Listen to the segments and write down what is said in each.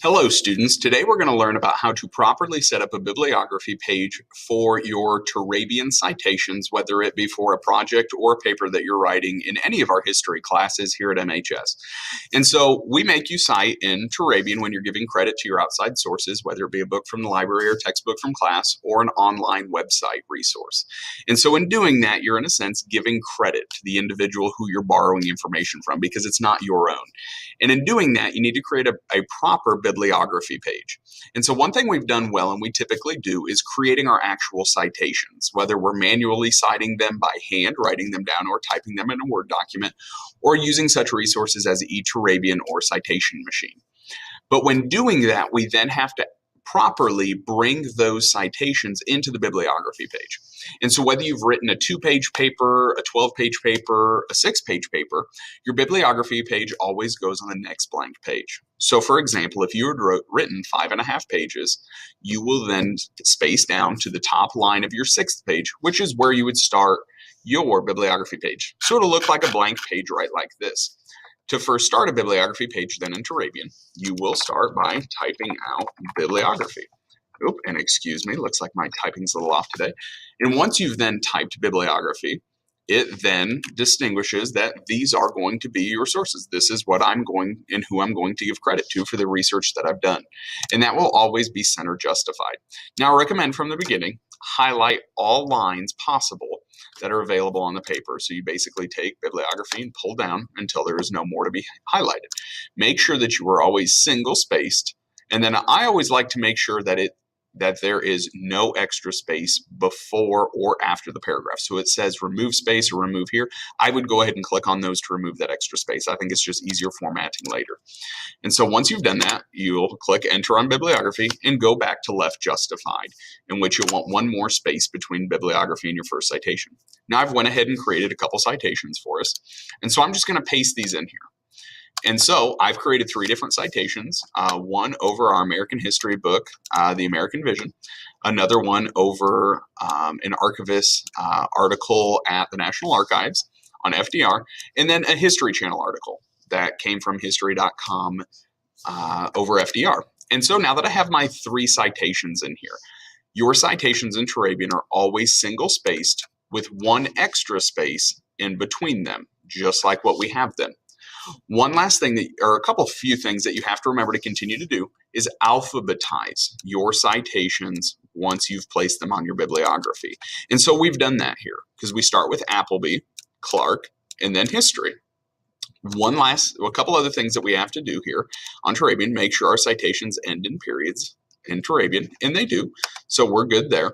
Hello students, today we're going to learn about how to properly set up a bibliography page for your Turabian citations, whether it be for a project or a paper that you're writing in any of our history classes here at MHS. And so we make you cite in Turabian when you're giving credit to your outside sources, whether it be a book from the library or textbook from class or an online website resource. And so in doing that, you're in a sense giving credit to the individual who you're borrowing information from because it's not your own. And in doing that, you need to create a proper bibliography page. And so one thing we've done well, and we typically do, is creating our actual citations, whether we're manually citing them by hand, writing them down, or typing them in a Word document, or using such resources as eTurabian or Citation Machine. But when doing that, we then have to properly bring those citations into the bibliography page. And so whether you've written a 2-page paper, a 12-page paper, a 6-page paper, your bibliography page always goes on the next blank page. So for example, if you had written 5.5 pages, you will then space down to the top line of your 6th page, which is where you would start your bibliography page. So it'll look like a blank page right like this. To first start a bibliography page then in Turabian, you will start by typing out bibliography. Oop, and excuse me, looks like my typing's a little off today. And once you've then typed bibliography, it then distinguishes that these are going to be your sources. This is what I'm going and who I'm going to give credit to for the research that I've done. And that will always be center justified. Now, I recommend from the beginning, highlight all lines possible that are available on the paper. So you basically take bibliography and pull down until there is no more to be highlighted. Make sure that you are always single spaced. And then I always like to make sure that there is no extra space before or after the paragraph. So it says remove space or remove here. I would go ahead and click on those to remove that extra space. I think it's just easier formatting later. And so once you've done that, you'll click enter on bibliography and go back to left justified, in which you'll want one more space between bibliography and your first citation. Now I've went ahead and created a couple citations for us. And so I'm just going to paste these in here. And so I've created 3 different citations, one over our American history book, The American Vision, another one over an archivist article at the National Archives on FDR, and then a History Channel article that came from history.com over FDR. And so now that I have my 3 citations in here, your citations in Turabian are always single spaced with one extra space in between them, just like what we have then. One last thing, or a few things that you have to remember to continue to do is alphabetize your citations once you've placed them on your bibliography. And so we've done that here because we start with Appleby, Clark, and then history. A couple other things that we have to do here on Turabian, make sure our citations end in periods in Turabian, and they do, so we're good there.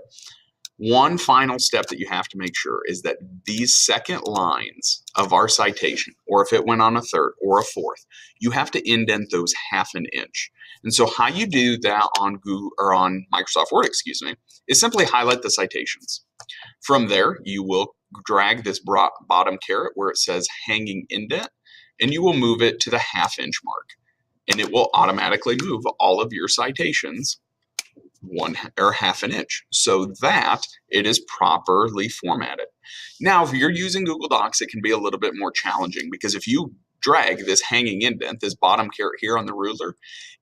One final step that you have to make sure is that these second lines of our citation, or if it went on a third or a fourth, you have to indent those 1/2 inch. And so how you do that on Google or on Microsoft Word, is simply highlight the citations. From there, you will drag this bottom caret where it says hanging indent, and you will move it to the 1/2 inch mark. And it will automatically move all of your citations 1/2 inch so that it is properly formatted. Now, if you're using Google Docs, it can be a little bit more challenging because if you drag this hanging indent, this bottom caret here on the ruler,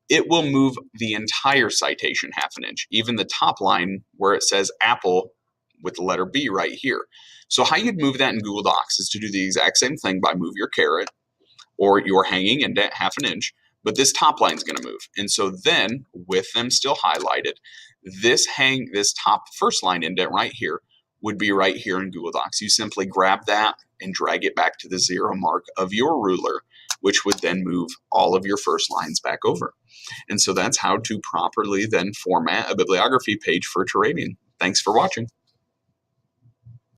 it will move the entire citation 1/2 inch, even the top line where it says apple with the letter B right here. So how you'd move that in Google Docs is to do the exact same thing by move your caret or your hanging indent 1/2 inch, but this top line is going to move. And so then, with them still highlighted, this top first line indent right here would be right here in Google Docs. You simply grab that and drag it back to the 0 mark of your ruler, which would then move all of your first lines back over. And so that's how to properly then format a bibliography page for Turabian. Thanks for watching.